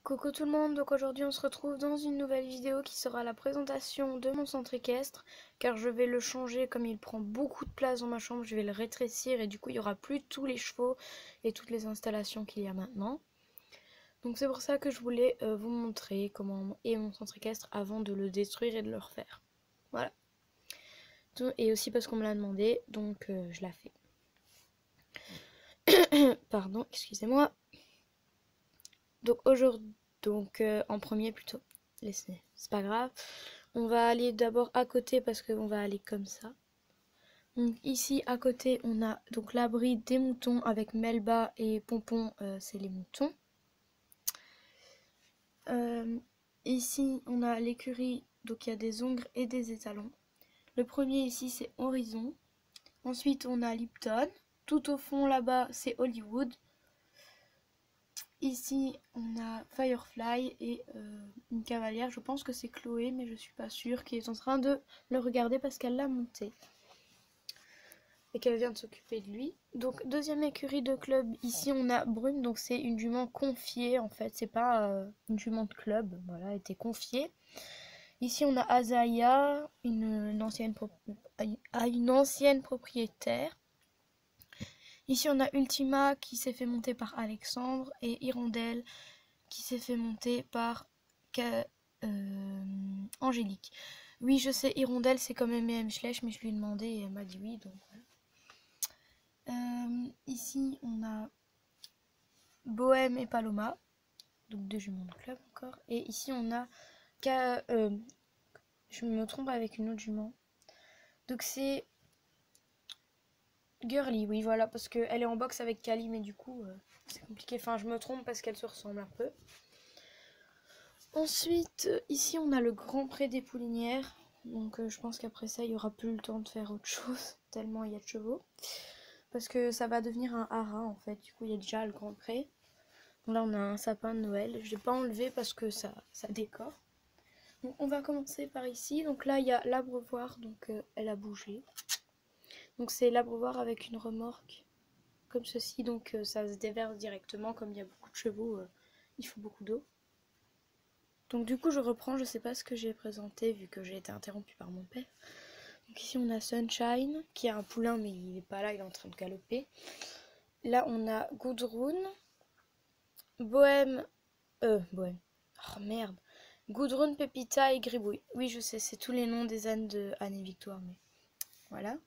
Coucou tout le monde, donc aujourd'hui on se retrouve dans une nouvelle vidéo qui sera la présentation de mon centre équestre, car je vais le changer comme il prend beaucoup de place dans ma chambre, je vais le rétrécir et du coup il n'y aura plus tous les chevaux et toutes les installations qu'il y a maintenant. Donc c'est pour ça que je voulais vous montrer comment est mon centre équestre avant de le détruire et de le refaire. Voilà. Et aussi parce qu'on me l'a demandé, donc je la fais. Pardon, excusez-moi. Donc aujourd'hui, en premier plutôt, c'est pas grave. On va aller d'abord à côté parce qu'on va aller comme ça. Donc ici à côté on a donc l'abri des moutons avec Melba et Pompon, c'est les moutons. Ici on a l'écurie, donc il y a des ongres et des étalons. Le premier ici c'est Horizon. Ensuite on a Lipton. Tout au fond là-bas c'est Hollywood. Ici, on a Firefly et une cavalière, je pense que c'est Chloé, mais je suis pas sûre, qui est en train de le regarder parce qu'elle l'a monté. Et qu'elle vient de s'occuper de lui. Donc, deuxième écurie de club, ici on a Brune, donc c'est une jument confiée en fait, c'est pas une jument de club, voilà, elle était confiée. Ici on a Azaya, une ancienne propriétaire. Ici on a Ultima qui s'est fait monter par Alexandre et Hirondelle qui s'est fait monter par Angélique. Oui, je sais, Hirondelle, c'est comme M&M Schlech, mais je lui ai demandé et elle m'a dit oui, donc voilà. Ici, on a Bohème et Paloma, donc deux juments de club encore. Et ici, on a je me trompe avec une autre jument. Donc c'est Girly, oui, voilà, parce qu'elle est en boxe avec Kali, mais du coup, c'est compliqué. Enfin, je me trompe parce qu'elle se ressemble un peu. Ensuite, ici on a le Grand Pré des Poulinières. Donc je pense qu'après ça, il n'y aura plus le temps de faire autre chose, tellement il y a de chevaux. Parce que ça va devenir un haras en fait. Du coup, il y a déjà le Grand Pré. Donc là, on a un sapin de Noël. Je ne l'ai pas enlevé parce que ça décore. Donc on va commencer par ici. Donc là, il y a l'abreuvoir. Donc elle a bougé. Donc c'est l'abreuvoir avec une remorque comme ceci. Donc ça se déverse directement. Comme il y a beaucoup de chevaux, il faut beaucoup d'eau. Donc du coup je reprends, je sais pas ce que j'ai présenté vu que j'ai été interrompue par mon père. Donc ici on a Sunshine qui a un poulain mais il n'est pas là, il est en train de galoper. Là on a Gudrun, Bohème, Bohème, oh merde, Gudrun, Pépita et Gribouille. Oui je sais, c'est tous les noms des ânes de Anne et Victoire, mais voilà.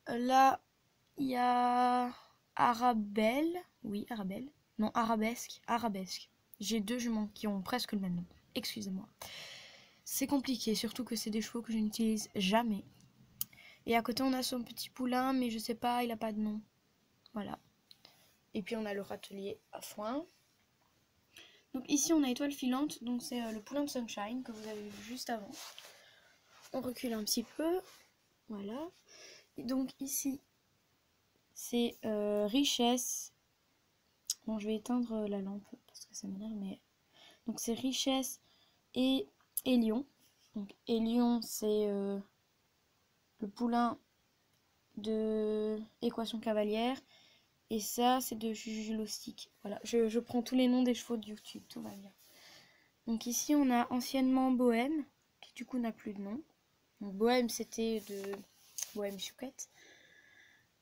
Là il y a Arabelle, oui Arabelle, non Arabesque. J'ai deux juments qui ont presque le même nom, excusez-moi. C'est compliqué, surtout que c'est des chevaux que je n'utilise jamais. Et à côté, on a son petit poulain, mais je sais pas, il a pas de nom. Voilà. Et puis, on a le râtelier à foin. Donc ici, on a Étoile filante, donc c'est le poulain de Sunshine que vous avez vu juste avant. On recule un petit peu. Voilà. Et donc ici, c'est Richesse. Bon, je vais éteindre la lampe parce que ça m'énerve, mais... Donc c'est Richesse et Lion. Donc Lion, c'est le poulain de Équation cavalière. Et ça, c'est de Jujulostic. Voilà, je prends tous les noms des chevaux de YouTube, tout va bien. Donc ici, on a anciennement Bohème, qui du coup n'a plus de nom. Donc Bohème, c'était de Bohème Chouquette.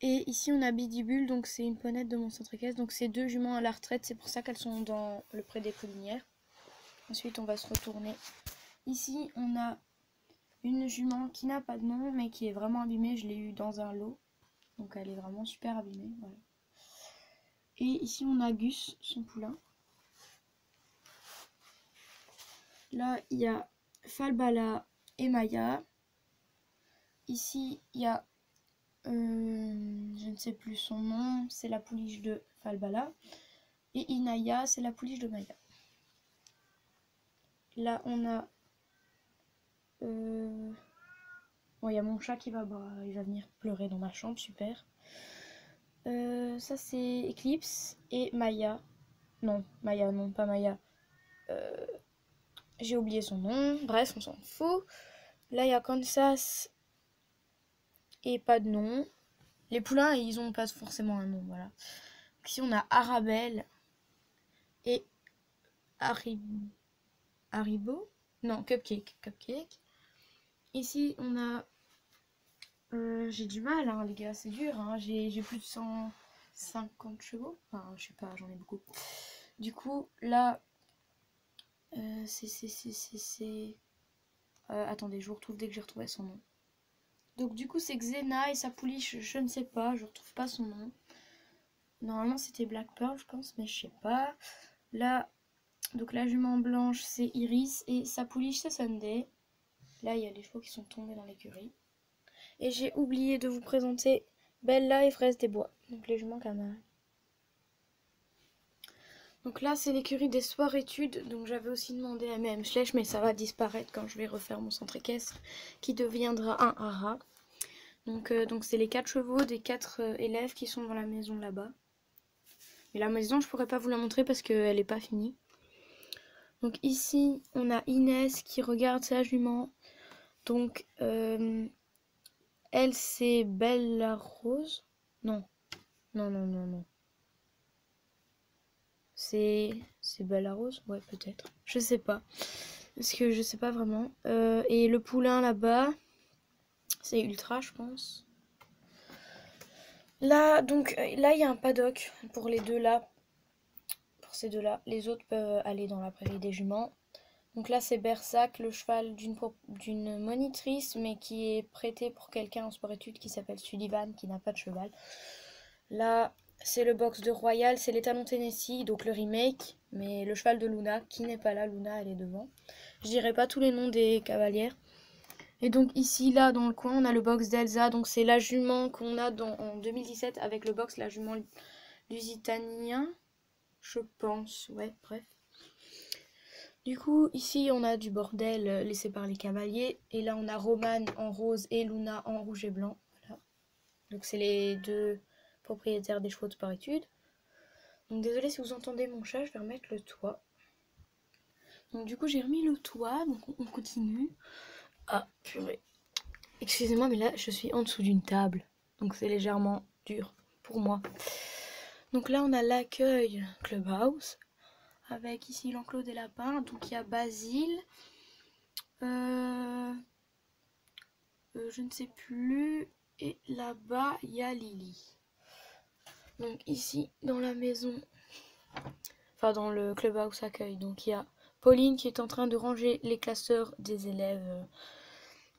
Et ici, on a Bidibule, donc c'est une ponette de mon centre équestre. Donc c'est deux juments à la retraite, c'est pour ça qu'elles sont dans le pré des Poulinières. Ensuite, on va se retourner. Ici, on a une jument qui n'a pas de nom, mais qui est vraiment abîmée. Je l'ai eue dans un lot. Donc elle est vraiment super abîmée, voilà. Et ici, on a Gus, son poulain. Là, il y a Falbala et Maya. Ici, il y a, je ne sais plus son nom, c'est la pouliche de Falbala. Et Inaya, c'est la pouliche de Maya. Là, on a... Bon, il y a mon chat qui va il va venir pleurer dans ma chambre, super. Ça, c'est Eclipse et Maya. Non, Maya, non, pas Maya. J'ai oublié son nom, bref, on s'en fout. Là, il y a Kansas et pas de nom. Les poulains, ils ont pas forcément un nom, voilà. Ici, on a Arabelle et Haribo. Non, Cupcake. Ici, on a... j'ai du mal, hein, les gars, c'est dur. Hein. J'ai plus de 150 chevaux. Enfin, je sais pas, j'en ai beaucoup. Du coup, là, attendez, je vous retrouve dès que j'ai retrouvé son nom. Donc, du coup, c'est Xena et sa pouliche, je ne sais pas, je retrouve pas son nom. Normalement, c'était Black Pearl, je pense, mais je sais pas. Là, donc la jument blanche, c'est Iris et sa pouliche, c'est Sunday. Là, il y a les chevaux qui sont tombés dans l'écurie. Et j'ai oublié de vous présenter Bella et Fraise des Bois, donc les juments camarades. Donc là, c'est l'écurie des soirs études. Donc j'avais aussi demandé à MM Schlech, mais ça va disparaître quand je vais refaire mon centre équestre, qui deviendra un hara. Donc c'est les 4 chevaux des 4 élèves qui sont dans la maison là-bas. Mais la maison, je pourrais pas vous la montrer parce qu'elle n'est pas finie. Donc ici, on a Inès qui regarde sa jument. Donc elle, c'est Bella Rose. Non. C'est Bella Rose? Ouais, peut-être. Je sais pas. Parce que je sais pas vraiment. Et le poulain là-bas, c'est Ultra, je pense. Là, donc, là, il y a un paddock pour les deux là. Pour ces deux-là. Les autres peuvent aller dans la prairie des juments. Donc là, c'est Bersac, le cheval d'une monitrice, mais qui est prêté pour quelqu'un en sport-études qui s'appelle Sullivan, qui n'a pas de cheval. Là, c'est le box de Royal, c'est l'étalon Tennessee, donc le remake, mais le cheval de Luna, qui n'est pas là, Luna, elle est devant. Je dirai pas tous les noms des cavalières. Et donc ici, là, dans le coin, on a le box d'Elsa, donc c'est la jument qu'on a en 2017 avec le box, la jument lusitanien, je pense, ouais, bref. Du coup, ici, on a du bordel laissé par les cavaliers. Et là, on a Roman en rose et Luna en rouge et blanc. Voilà. Donc, c'est les deux propriétaires des chevaux de sport-études. Donc, désolé si vous entendez mon chat, je vais remettre le toit. Donc, du coup, j'ai remis le toit. Donc, on continue. Ah, purée. Excusez-moi, mais là, je suis en dessous d'une table. Donc, c'est légèrement dur pour moi. Donc, là, on a l'accueil Clubhouse. Avec ici l'enclos des lapins. Donc, il y a Basile. Je ne sais plus. Et là-bas, il y a Lily. Donc ici, dans la maison, enfin dans le clubhouse accueil, donc il y a Pauline qui est en train de ranger les classeurs des élèves.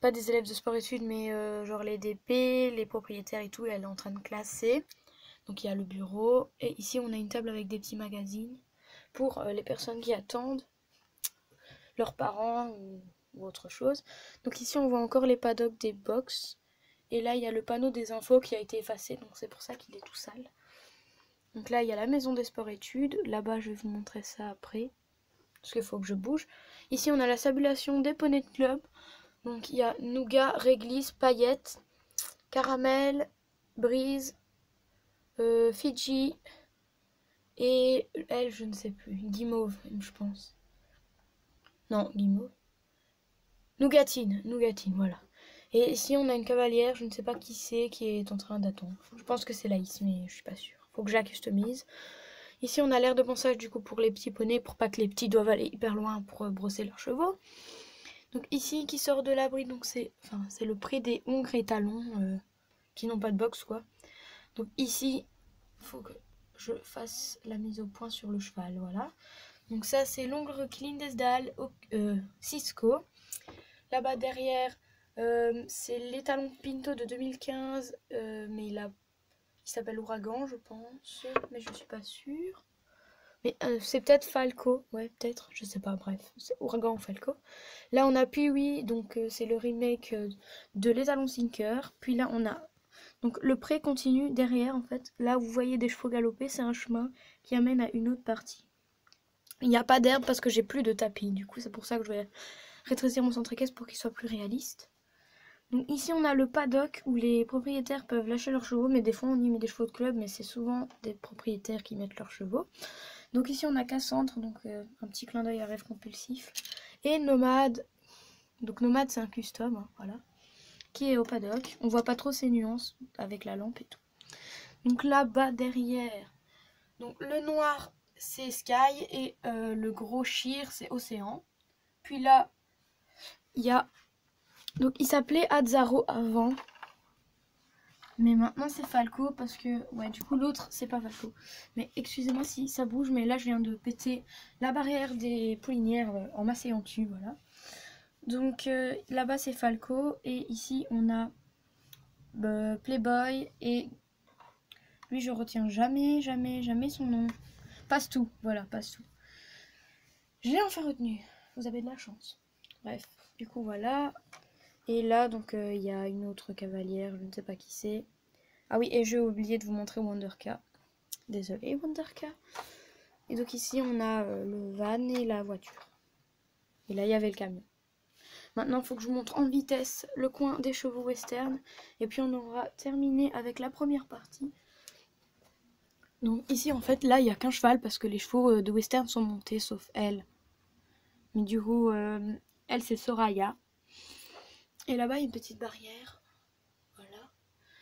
Pas des élèves de sport-études, mais genre les DP, les propriétaires et tout. Elle est en train de classer. Donc il y a le bureau. Et ici, on a une table avec des petits magazines pour les personnes qui attendent leurs parents ou autre chose. Donc ici, on voit encore les paddocks des box. Et là, il y a le panneau des infos qui a été effacé, donc c'est pour ça qu'il est tout sale. Donc là, il y a la maison des sports-études. Là-bas, je vais vous montrer ça après, parce qu'il faut que je bouge. Ici, on a la sabulation des poneys de club. Donc il y a nougat, réglisse, paillettes, caramel, brise, Fidji et elle, je ne sais plus, guimauve, je pense. Non, guimauve. Nougatine, voilà. Et ici, on a une cavalière, je ne sais pas qui c'est, qui est en train d'attendre. Je pense que c'est Laïs, mais je suis pas sûre. Faut que je la customise. Ici, on a l'air de ponçage du coup pour les petits poneys, pour pas que les petits doivent aller hyper loin pour brosser leurs chevaux. Donc ici, qui sort de l'abri, donc c'est le prix des hongres et talons qui n'ont pas de box, quoi. Donc ici, il faut que je fasse la mise au point sur le cheval, voilà. Donc ça, c'est l'ongre Clindesdal Cisco. Là-bas derrière, c'est l'étalon Pinto de 2015, mais il s'appelle Ouragan, je pense, mais je suis pas sûre. Mais c'est peut-être Falco, ouais, peut-être, je sais pas, bref, c'est Ouragan ou Falco. Là, on a Pee-wee, donc c'est le remake de l'étalon Sinker. Puis là, on a donc le pré continue derrière, en fait. Là, vous voyez des chevaux galoper, c'est un chemin qui amène à une autre partie. Il n'y a pas d'herbe parce que j'ai plus de tapis, du coup, c'est pour ça que je vais rétrécir mon centre équestre pour qu'il soit plus réaliste. Donc ici on a le paddock où les propriétaires peuvent lâcher leurs chevaux, mais des fois on y met des chevaux de club, mais c'est souvent des propriétaires qui mettent leurs chevaux. Donc ici on a Cassandre, donc un petit clin d'œil à Rêve Compulsif. Et Nomade, donc Nomade c'est un custom, hein, voilà, qui est au paddock. On voit pas trop ses nuances avec la lampe et tout. Donc là-bas derrière, donc le noir c'est Sky et le gros Sheer c'est Océan. Puis là, il y a... Donc il s'appelait Azzaro avant. Mais maintenant c'est Falco parce que... Ouais, du coup l'autre c'est pas Falco. Mais excusez-moi si ça bouge, mais là je viens de péter la barrière des poulinières en m'asseyant dessus, voilà. Donc là-bas c'est Falco et ici on a Playboy et lui je retiens jamais son nom. Passe-tout, voilà, Passe-tout. Je l'ai enfin retenu, vous avez de la chance. Bref, du coup voilà. Et là donc il y a une autre cavalière, je ne sais pas qui c'est. Ah oui, et j'ai oublié de vous montrer Wonderka. Désolée Wonderka. Et donc ici on a le van et la voiture. Et là il y avait le camion. Maintenant il faut que je vous montre en vitesse le coin des chevaux western. Et puis on aura terminé avec la première partie. Donc ici en fait là il n'y a qu'un cheval parce que les chevaux de western sont montés sauf elle. Mais du coup elle c'est Soraya. Et là-bas il y a une petite barrière. Voilà.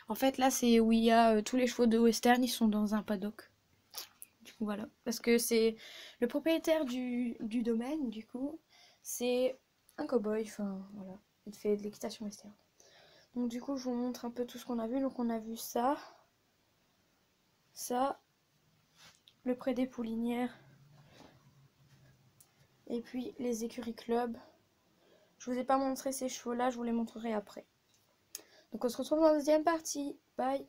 En fait là c'est où il y a tous les chevaux de western, ils sont dans un paddock. Du coup voilà. Parce que c'est le propriétaire du domaine du coup. C'est un cow-boy. Enfin voilà. Il fait de l'équitation western. Donc du coup je vous montre un peu tout ce qu'on a vu. Donc on a vu ça. Ça. Le pré des poulinières. Et puis les écuries club. Je vous ai pas montré ces chevaux là, je vous les montrerai après. Donc on se retrouve dans la deuxième partie. Bye.